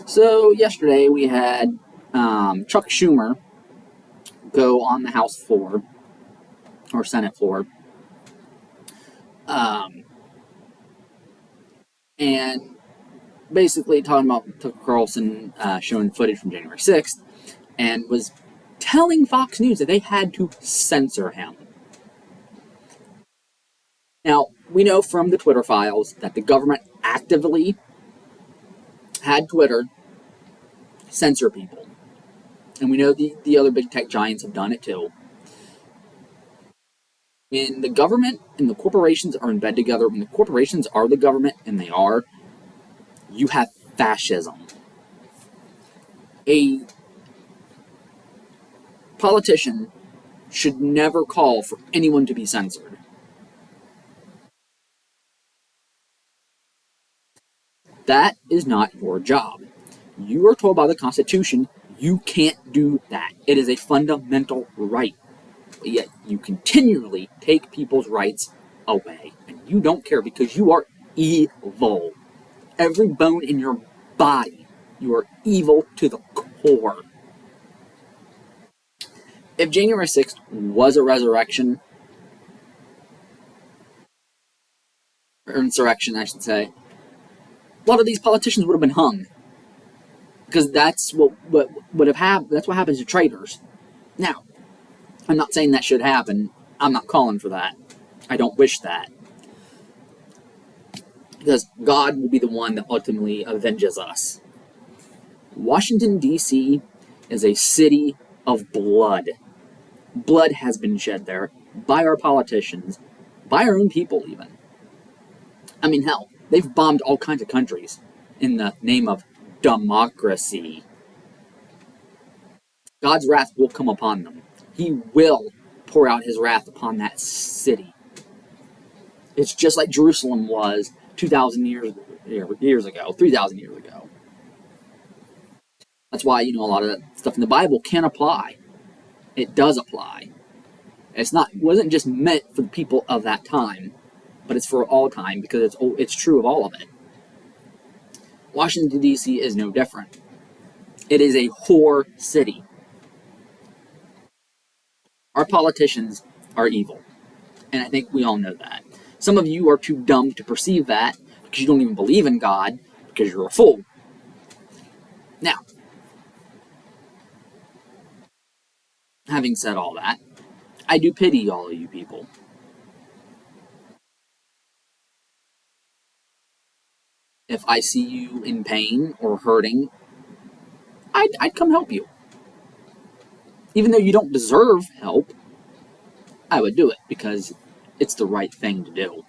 So yesterday we had Chuck Schumer go on the House floor or Senate floor, um, and basically talking about Tucker Carlson showing footage from January 6th, and was telling Fox News that they had to censor him. Now, we know from the Twitter files that the government actively had Twitter censor people. And we know the other big tech giants have done it too. When the government and the corporations are in bed together, when the corporations are the government, and they are, you have fascism. A politician should never call for anyone to be censored. That is not your job. You are told by the Constitution you can't do that. It is a fundamental right. But yet you continually take people's rights away. And you don't care because you are evil. Every bone in your body, you are evil to the core. If January 6th was a resurrection, or insurrection, I should say, a lot of these politicians would have been hung. Because that's what would have happened. That's what happens to traitors. Now, I'm not saying that should happen. I'm not calling for that. I don't wish that. Because God will be the one that ultimately avenges us. Washington, D.C. is a city of blood. Blood has been shed there by our politicians, by our own people even. I mean, hell, they've bombed all kinds of countries in the name of democracy. God's wrath will come upon them. He will pour out his wrath upon that city. It's just like Jerusalem was 2,000 years ago, 3,000 years ago. That's why, a lot of that stuff in the Bible can apply. It does apply. It wasn't just meant for the people of that time, but it's for all time because it's true of all of it. Washington, D.C. is no different. It is a whore city. Our politicians are evil, and I think we all know that. Some of you are too dumb to perceive that because you don't even believe in God because you're a fool. Now, having said all that, I do pity all of you people. If I see you in pain or hurting, I'd come help you. Even though you don't deserve help, I would do it because it's the right thing to do.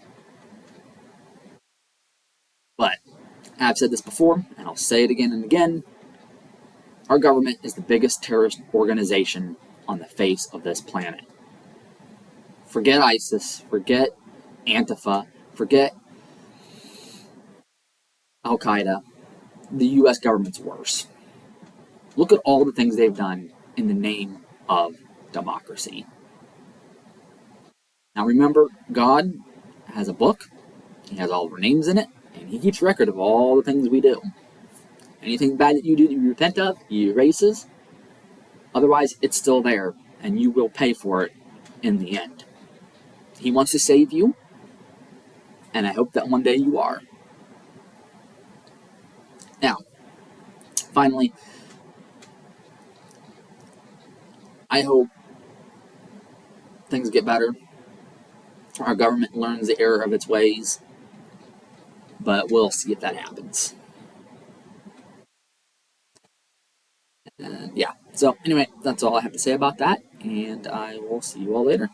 But I've said this before, and I'll say it again and again. Our government is the biggest terrorist organization on the face of this planet. Forget ISIS, forget Antifa, forget Al Qaeda. The U.S. government's worse. Look at all the things they've done in the name of democracy. Now remember, God has a book, he has all of our names in it, and he keeps record of all the things we do. Anything bad that you do that you repent of, he erases. Otherwise, it's still there, and you will pay for it in the end. He wants to save you, and I hope that one day you are. Now, finally, I hope things get better. Our government learns the error of its ways, but we'll see if that happens. And yeah, so anyway, that's all I have to say about that, and I will see you all later.